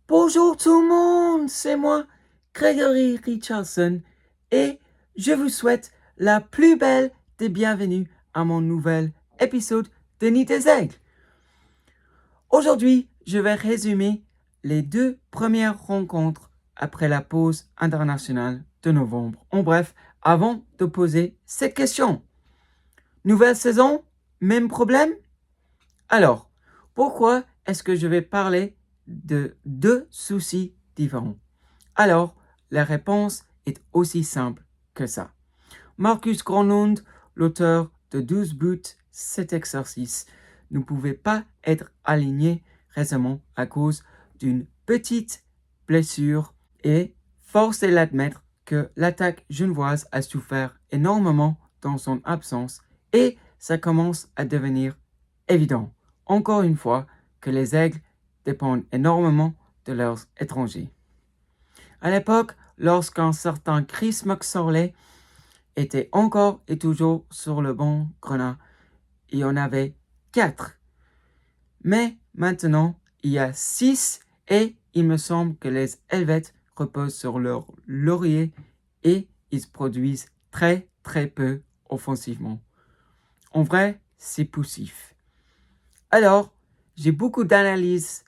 Bonjour tout le monde, c'est moi, Gregory Richardson, et je vous souhaite la plus belle des bienvenues à mon nouvel épisode de Nid des Aigles. Aujourd'hui, je vais résumer les 2 premières rencontres après la pause internationale de novembre. En bref, avant de poser cette question. Nouvelle saison, même problème? Alors, pourquoi est-ce que je vais parler de 2 soucis différents? Alors, la réponse est aussi simple que ça. Marcus Gronlund, l'auteur de 12 buts, 7 exercices, ne pouvait pas être aligné récemment à cause d'une petite blessure et force est d'admettre que l'attaque genevoise a souffert énormément dans son absence et ça commence à devenir évident, encore une fois, que les Aigles dépendent énormément de leurs étrangers. À l'époque, lorsqu'un certain Chris McSorley était encore et toujours sur le banc Grenat, il y en avait 4. Mais maintenant, il y a 6 et il me semble que les Helvètes reposent sur leur laurier et ils produisent très peu offensivement. En vrai, c'est poussif. Alors, j'ai beaucoup d'analyses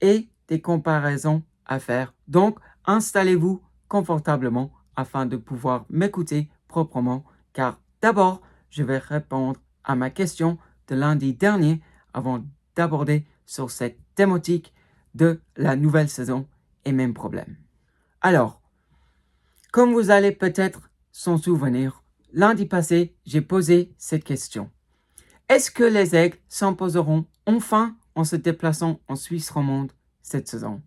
et des comparaisons à faire. Donc, installez-vous confortablement afin de pouvoir m'écouter proprement, car d'abord, je vais répondre à ma question de lundi dernier avant d'aborder sur cette thématique de la nouvelle saison et mêmes problèmes. Alors, comme vous allez peut-être s'en souvenir, lundi passé, j'ai posé cette question. Est-ce que les Aigles s'imposeront enfin en se déplaçant en Suisse romande cette saison?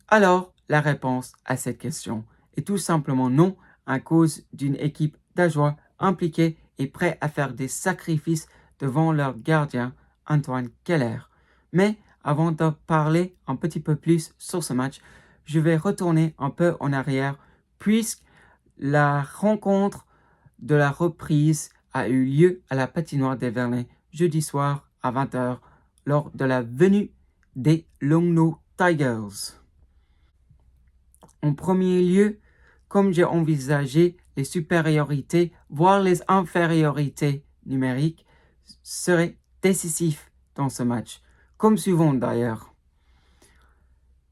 Alors, la réponse à cette question est tout simplement non, à cause d'une équipe d'Ajoie impliquée et prêt à faire des sacrifices devant leur gardien Antoine Keller. Mais avant de parler un petit peu plus sur ce match, je vais retourner un peu en arrière puisque la rencontre de la reprise a eu lieu à la patinoire des Vernets jeudi soir à 20h lors de la venue des Longno Tigers. En premier lieu, comme j'ai envisagé, les supériorités, voire les infériorités numériques seraient décisifs dans ce match, comme souvent d'ailleurs.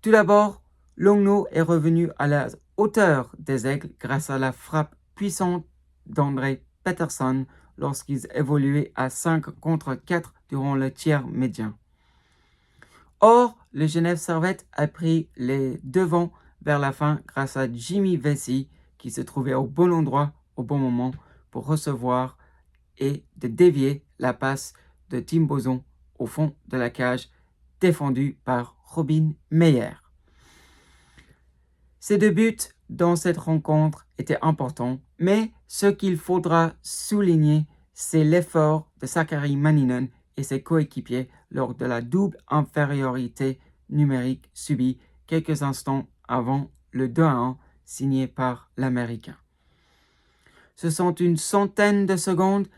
Tout d'abord, Longno est revenu à la hauteur des Aigles grâce à la frappe puissante d'André Peterson lorsqu'ils évoluaient à 5 contre 4 durant le tiers médian. Or, le Genève Servette a pris les devants vers la fin grâce à Jimmy Vesey qui se trouvait au bon endroit au bon moment pour recevoir et de dévier la passe de Tim Boson au fond de la cage défendue par Robin Meyer. Ces 2 buts dans cette rencontre étaient importants, mais ce qu'il faudra souligner, c'est l'effort de Sakari Manninen et ses coéquipiers lors de la double infériorité numérique subie quelques instants avant le 2-1 signé par l'Américain. Ce sont une centaine de secondes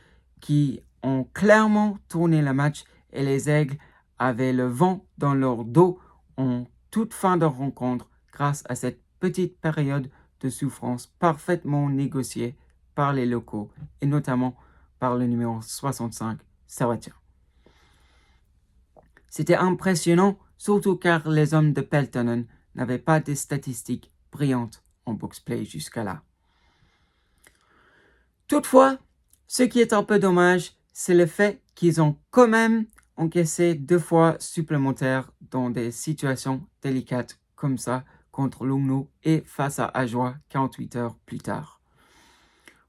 qui ont clairement tourné le match et les Aigles avaient le vent dans leur dos en toute fin de rencontre grâce à cette petite période de souffrance parfaitement négociée par les locaux et notamment par le numéro 65, Servetien. C'était impressionnant, surtout car les hommes de Peltonen n'avaient pas des statistiques brillantes en box-play jusqu'à là. Toutefois, ce qui est un peu dommage, c'est le fait qu'ils ont quand même encaissé 2 fois supplémentaires dans des situations délicates comme ça contre Longno et face à Ajoie 48 heures plus tard.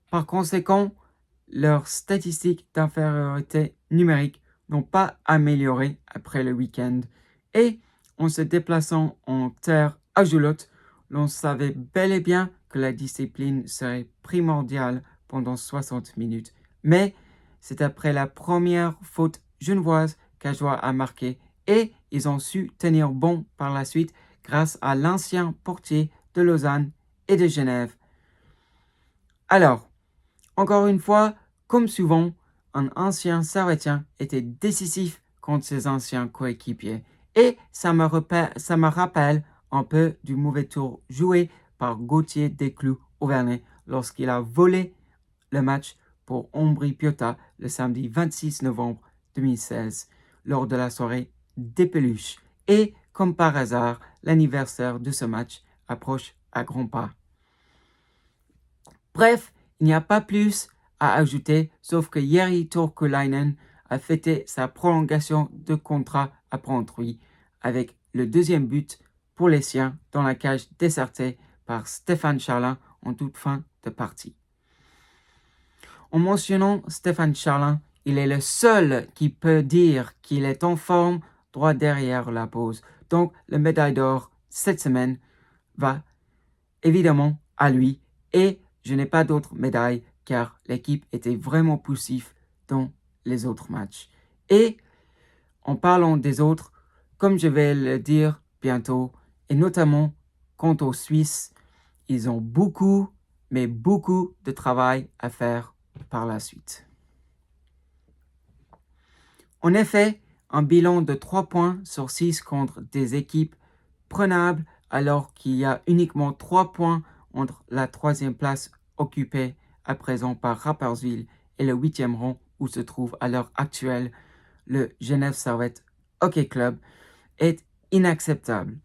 Par conséquent, leurs statistiques d'infériorité numérique n'ont pas amélioré après le week-end et en se déplaçant en terre ajoulotte, l'on savait bel et bien que la discipline serait primordiale pendant 60 minutes. Mais c'est après la première faute genevoise qu'Ajoie a marqué et ils ont su tenir bon par la suite grâce à l'ancien portier de Lausanne et de Genève. Alors, encore une fois, comme souvent, un ancien Servetien était décisif contre ses anciens coéquipiers. Et ça me rappelle un peu du mauvais tour joué par Gauthier Desclous Auvernais lorsqu'il a volé le match pour Ombrie-Piotta le samedi 26 novembre 2016 lors de la soirée des peluches. Et comme par hasard, l'anniversaire de ce match approche à grands pas. Bref, il n'y a pas plus à ajouter, sauf que Jari Turkulainen a fêté sa prolongation de contrat à Prantruy avec le deuxième but pour les siens dans la cage désertée par Stéphane Charlin en toute fin de partie. En mentionnant Stéphane Charlin, il est le seul qui peut dire qu'il est en forme droit derrière la pause. Donc, la médaille d'or cette semaine va évidemment à lui et je n'ai pas d'autres médailles car l'équipe était vraiment poussif dans les autres matchs. Et en parlant des autres, comme je vais le dire bientôt, et notamment quant aux Suisses, ils ont beaucoup, mais beaucoup de travail à faire par la suite. En effet, un bilan de 3 points sur 6 contre des équipes prenables alors qu'il y a uniquement 3 points entre la 3e place occupée à présent par Rapperswil et le 8e rang où se trouve à l'heure actuelle le Genève Servette Hockey Club est inacceptable.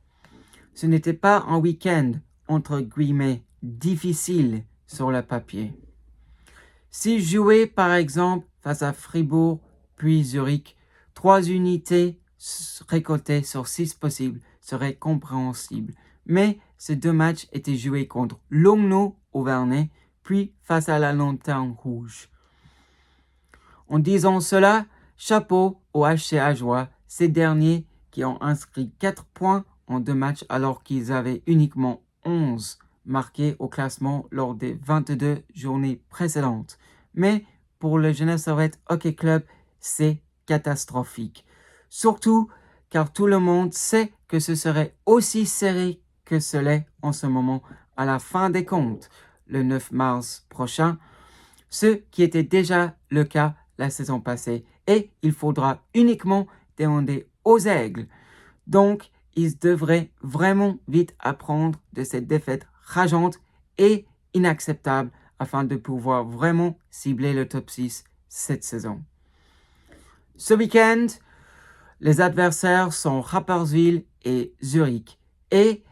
Ce n'était pas un week-end entre guillemets difficile sur le papier. Si jouer par exemple face à Fribourg puis Zurich, 3 unités récoltées sur 6 possibles serait compréhensible. Mais ces 2 matchs étaient joués contre Longno au Vernet, puis face à la Lanterne Rouge. En disant cela, chapeau au HC Ajoie, ces derniers qui ont inscrit 4 points en 2 matchs alors qu'ils avaient uniquement 11 marqués au classement lors des 22 journées précédentes. Mais pour le Genève Servette Hockey Club, c'est catastrophique. Surtout car tout le monde sait que ce serait aussi serré que ce l'est en ce moment à la fin des comptes, le 9 mars prochain, ce qui était déjà le cas la saison passée, et il faudra uniquement demander aux Aigles. Donc, ils devraient vraiment vite apprendre de cette défaite rageante et inacceptable afin de pouvoir vraiment cibler le top 6 cette saison. Ce week-end, les adversaires sont Rapperswil et Zurich et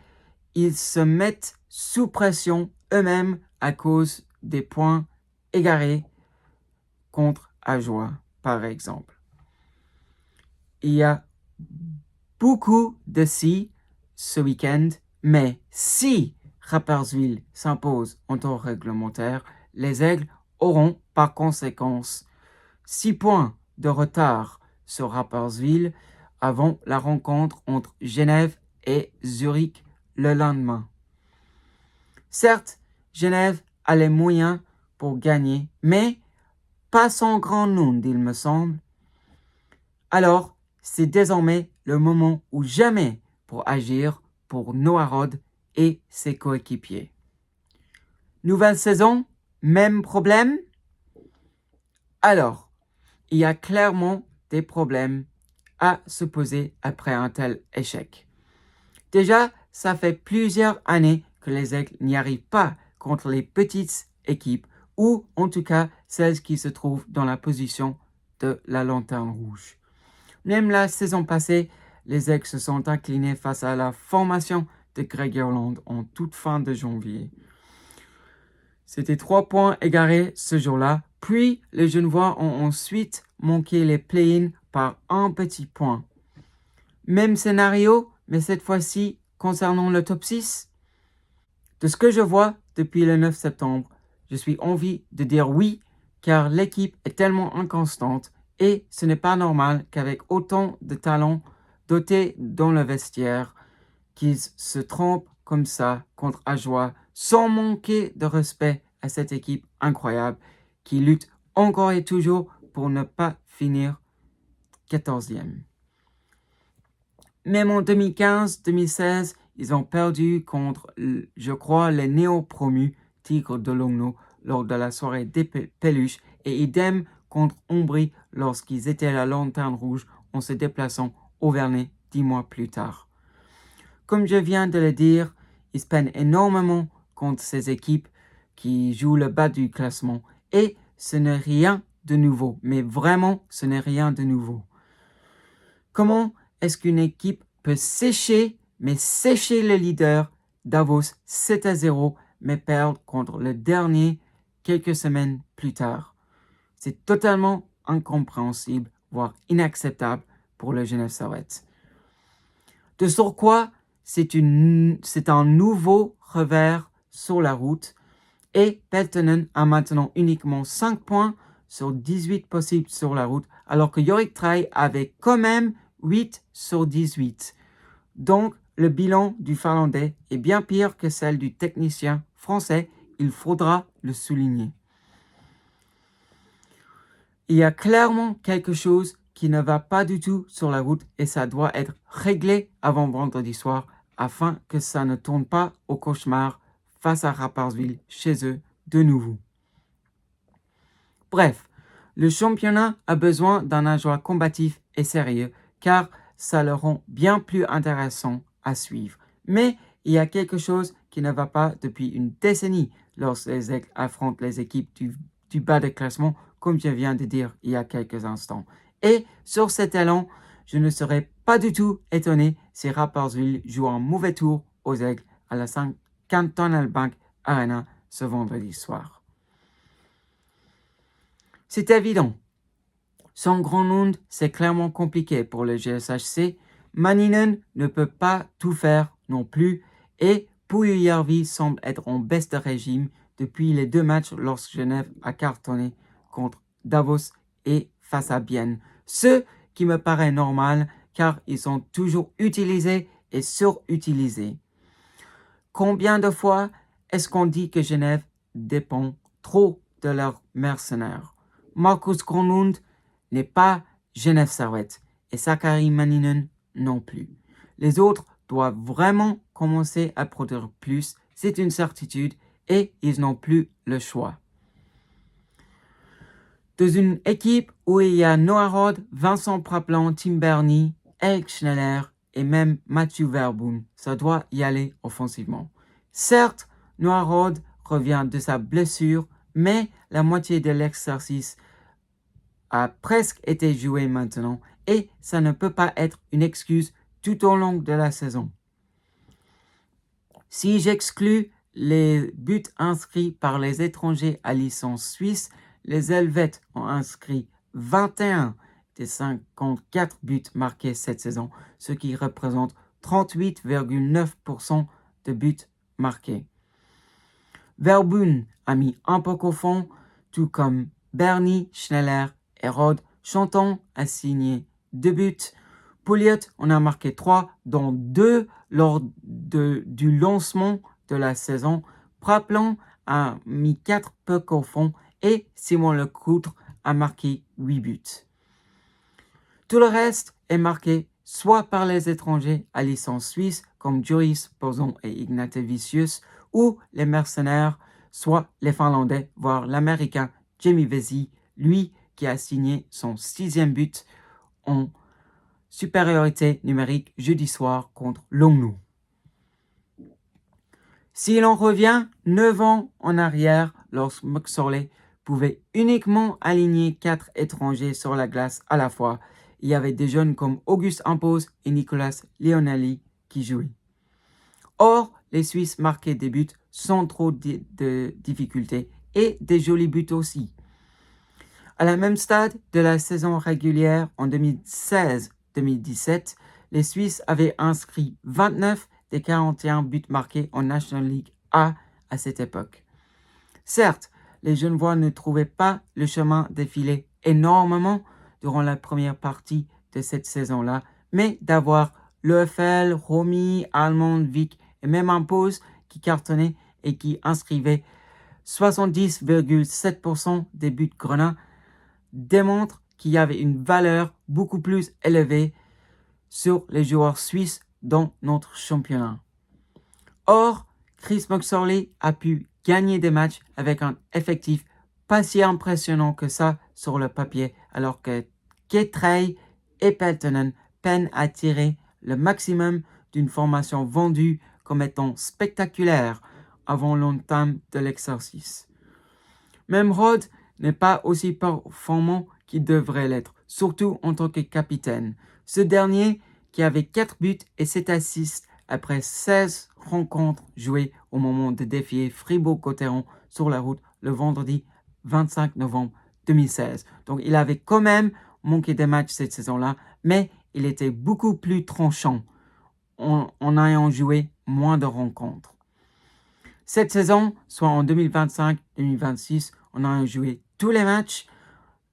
ils se mettent sous pression eux-mêmes à cause des points égarés contre Ajoie, par exemple. Il y a beaucoup de si ce week-end, mais si Rapperswil s'impose en temps réglementaire, les Aigles auront par conséquence 6 points de retard sur Rapperswil avant la rencontre entre Genève et Zurich le lendemain. Certes, Genève a les moyens pour gagner, mais pas sans grand nom, il me semble. Alors, c'est désormais le moment ou jamais pour agir pour Noah Rod et ses coéquipiers. Nouvelle saison, même problème? Alors, il y a clairement des problèmes à se poser après un tel échec. Déjà, ça fait plusieurs années que les Aigles n'y arrivent pas contre les petites équipes, ou en tout cas celles qui se trouvent dans la position de la Lanterne Rouge. Même la saison passée, les Aigles se sont inclinés face à la formation de Greg Irland en toute fin de janvier. C'était 3 points égarés ce jour-là, puis les Genevois ont ensuite manqué les play-ins par un petit point. Même scénario, mais cette fois-ci concernant le top 6. De ce que je vois depuis le 9 septembre, je suis envie de dire oui, car l'équipe est tellement inconstante et ce n'est pas normal qu'avec autant de talents dotés dans le vestiaire, qu'ils se trompent comme ça contre Ajoie sans manquer de respect à cette équipe incroyable qui lutte encore et toujours pour ne pas finir 14e. Même en 2015-2016, ils ont perdu contre, je crois, les néo-promus Tigres de Longno lors de la soirée des peluches et idem contre Ombrie lorsqu'ils étaient à la Lanterne Rouge en se déplaçant au Vernet 10 mois plus tard. Comme je viens de le dire, ils se peinent énormément contre ces équipes qui jouent le bas du classement. Et ce n'est rien de nouveau. Mais vraiment, ce n'est rien de nouveau. Comment est-ce qu'une équipe peut sécher le leader Davos 7-0, mais perdre contre le dernier quelques semaines plus tard? C'est totalement incompréhensible, voire inacceptable pour le Genève Servette. De surcroît, c'est un nouveau revers sur la route et Peltonen a maintenant uniquement 5 points sur 18 possibles sur la route, alors que Yorick Traille avait quand même 8 sur 18. Donc, le bilan du Finlandais est bien pire que celle du technicien français, il faudra le souligner. Il y a clairement quelque chose qui ne va pas du tout sur la route et ça doit être réglé avant vendredi soir afin que ça ne tourne pas au cauchemar face à Rapperswil chez eux de nouveau. Bref, le championnat a besoin d'un nageoire combatif et sérieux car ça le rend bien plus intéressant à suivre. Mais il y a quelque chose qui ne va pas depuis une décennie lorsque les Aigles affrontent les équipes du bas de classement, comme je viens de dire il y a quelques instants. Et sur cet élan, je ne serais pas du tout étonné si Rapperswil joue un mauvais tour aux Aigles à la Cantonal Bank Arena ce vendredi soir. C'est évident. Sans Granlund, c'est clairement compliqué pour le GSHC. Manninen ne peut pas tout faire non plus et Puljujärvi semble être en baisse de régime depuis les 2 matchs lorsque Genève a cartonné contre Davos et face à Bienne. Ce qui me paraît normal car ils sont toujours utilisés et surutilisés. Combien de fois est-ce qu'on dit que Genève dépend trop de leurs mercenaires? Markus Granlund n'est pas Genève Servette et Sakari Manninen non plus. Les autres doivent vraiment commencer à produire plus, c'est une certitude et ils n'ont plus le choix. Dans une équipe où il y a Noah Rod, Vincent Praplan, Tim Berni, Eric Schneller et même Mathieu Verboom, ça doit y aller offensivement. Certes, Noah Rod revient de sa blessure, mais la moitié de l'exercice a presque été joué maintenant et ça ne peut pas être une excuse tout au long de la saison. Si j'exclus les buts inscrits par les étrangers à licence suisse, les Helvètes ont inscrit 21 des 54 buts marqués cette saison, ce qui représente 38,9% de buts marqués. Verboom a mis un puck au fond, tout comme Berni, Schneller et Rod. Chanton a signé 2 buts. Pouliot en a marqué 3, dont 2 lors du lancement de la saison. Praplan a mis 4 pucks au fond et Simon Lecoutre a marqué 8 buts. Tout le reste est marqué soit par les étrangers à licence suisse comme Joris Bozon et Ignatevicius ou les mercenaires, soit les Finlandais, voire l'Américain Jamie Vesey, lui qui a signé son 6e but en supériorité numérique jeudi soir contre Longnu. Si l'on revient 9 ans en arrière, lorsque McSorley pouvait uniquement aligner 4 étrangers sur la glace à la fois, il y avait des jeunes comme Auguste Impose et Nicolas Leonelli qui jouaient. Or, les Suisses marquaient des buts sans trop de difficultés et des jolis buts aussi. À la même stade de la saison régulière en 2016-2017, les Suisses avaient inscrit 29 des 41 buts marqués en National League A à cette époque. Certes, les Genevois ne trouvaient pas le chemin défiler énormément durant la première partie de cette saison-là, mais d'avoir Lefel, Romy, Almond, Vic et même Impose qui cartonnaient et qui inscrivaient 70,7% des buts grenats démontre qu'il y avait une valeur beaucoup plus élevée sur les joueurs suisses dans notre championnat. Or, Chris McSorley a pu gagner des matchs avec un effectif pas si impressionnant que ça sur le papier, alors que Ketrey et Peltonen peinent à tirer le maximum d'une formation vendue comme étant spectaculaire avant l'entame de l'exercice. Même Rod n'est pas aussi performant qu'il devrait l'être, surtout en tant que capitaine. Ce dernier, qui avait 4 buts et 7 assists après 16 rencontres jouées au moment de défier Fribourg-Gotteron sur la route le vendredi 25 novembre 2016. Donc il avait quand même manqué des matchs cette saison-là, mais il était beaucoup plus tranchant en ayant joué moins de rencontres. Cette saison, soit en 2025-2026, on a joué tous les matchs.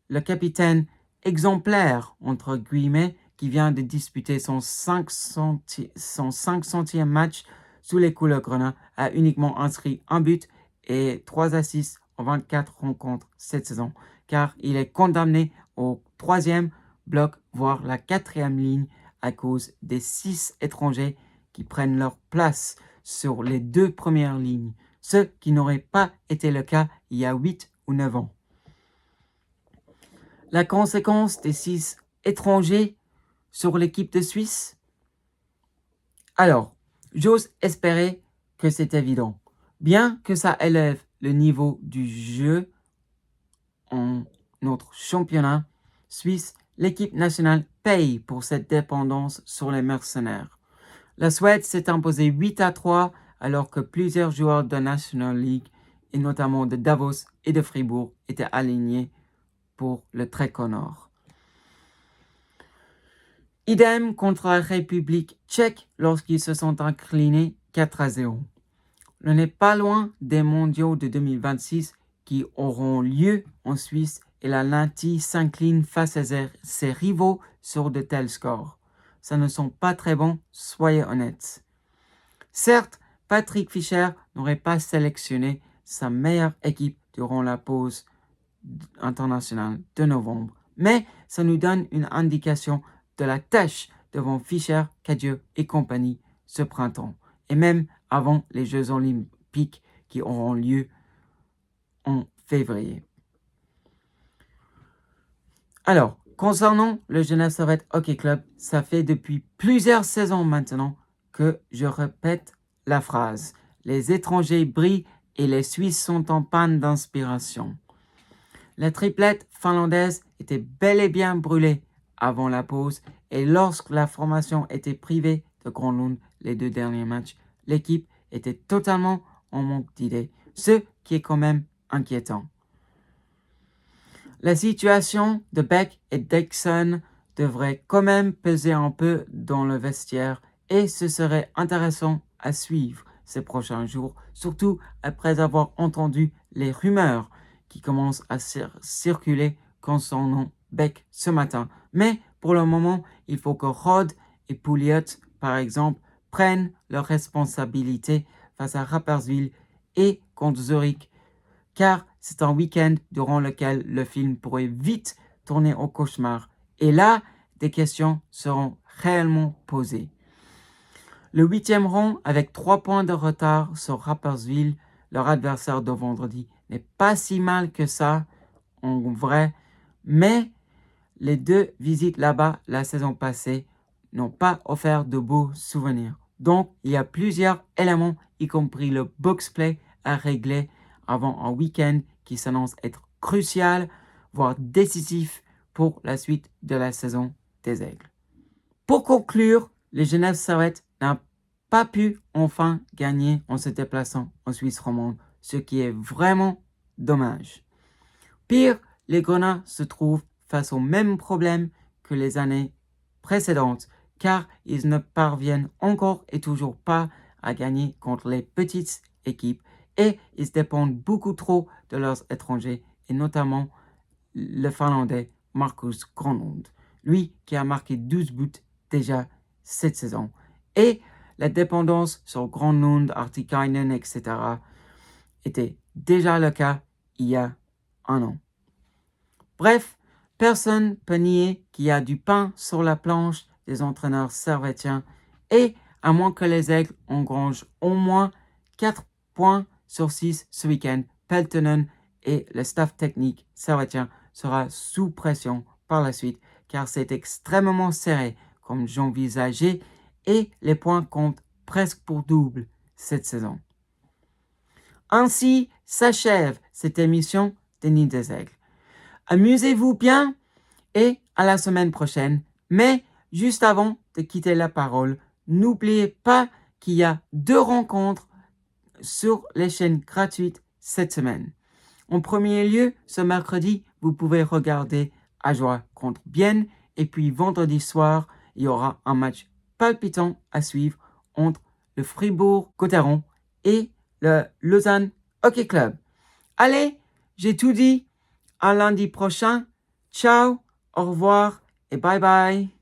Le capitaine exemplaire, entre guillemets, qui vient de disputer son 500e match sous les couleurs grenats, a uniquement inscrit un but et 3 assists en 24 rencontres cette saison, car il est condamné au 3e bloc, voire la 4e ligne, à cause des 6 étrangers qui prennent leur place sur les 2 premières lignes, ce qui n'aurait pas été le cas il y a 8 ou 9 ans. La conséquence des 6 étrangers sur l'équipe de Suisse? Alors, j'ose espérer que c'est évident. Bien que ça élève le niveau du jeu en notre championnat suisse, l'équipe nationale paye pour cette dépendance sur les mercenaires. La Suède s'est imposée 8-3 alors que plusieurs joueurs de National League, et notamment de Davos et de Fribourg, étaient alignés pour le tricolore. Idem contre la République tchèque lorsqu'ils se sont inclinés 4-0. On n'est pas loin des mondiaux de 2026 qui auront lieu en Suisse et la lentille s'incline face à ses rivaux sur de tels scores. Ça ne sont pas très bons, soyez honnêtes. Certes, Patrick Fischer n'aurait pas sélectionné sa meilleure équipe durant la pause internationale de novembre, mais ça nous donne une indication de la tâche devant Fischer, Cadieux et compagnie ce printemps, et même avant les Jeux olympiques qui auront lieu en février. Alors, concernant le Genève Servette Hockey Club, ça fait depuis plusieurs saisons maintenant que je répète la phrase. Les étrangers brillent et les Suisses sont en panne d'inspiration. La triplette finlandaise était bel et bien brûlée avant la pause et lorsque la formation était privée de Granlund les 2 derniers matchs, l'équipe était totalement en manque d'idées, ce qui est quand même inquiétant. La situation de Beck et Dixon devrait quand même peser un peu dans le vestiaire et ce serait intéressant à suivre ces prochains jours, surtout après avoir entendu les rumeurs qui commencent à circuler concernant Beck ce matin. Mais pour le moment, il faut que Rod et Pouliot, par exemple, prennent leurs responsabilités face à Rapperswil et contre Zurich, car c'est un week-end durant lequel le film pourrait vite tourner au cauchemar. Et là, des questions seront réellement posées. Le 8e rang, avec 3 points de retard sur Rapperswil, leur adversaire de vendredi, n'est pas si mal que ça, en vrai, mais les 2 visites là-bas la saison passée n'ont pas offert de beaux souvenirs. Donc, il y a plusieurs éléments, y compris le box-play, à régler avant un week-end qui s'annonce être crucial, voire décisif pour la suite de la saison des Aigles. Pour conclure, les Genève Servette n'ont pas pu enfin gagner en se déplaçant en Suisse romande, ce qui est vraiment dommage. Pire, les Grenats se trouvent face aux mêmes problèmes que les années précédentes, car ils ne parviennent encore et toujours pas à gagner contre les petites équipes et ils dépendent beaucoup trop de leurs étrangers, et notamment le Finlandais Markus Granlund, lui qui a marqué 12 buts déjà cette saison. Et la dépendance sur Granlund, Artikainen, etc. était déjà le cas il y a un an. Bref, personne peut nier qu'il y a du pain sur la planche des entraîneurs servétiens et à moins que les Aigles engrangent au moins 4 points sur 6 ce week-end, Peltonen et le staff technique servétien sera sous pression par la suite car c'est extrêmement serré comme j'envisageais et les points comptent presque pour double cette saison. Ainsi s'achève cette émission des Nids des Aigles. Amusez-vous bien et à la semaine prochaine. Mais juste avant de quitter la parole, n'oubliez pas qu'il y a 2 rencontres sur les chaînes gratuites cette semaine. En premier lieu, ce mercredi, vous pouvez regarder Ajoie contre Bienne. Et puis vendredi soir, il y aura un match palpitant à suivre entre le Fribourg-Gotteron et le Lausanne Hockey Club. Allez, j'ai tout dit. À lundi prochain. Ciao, au revoir et bye bye.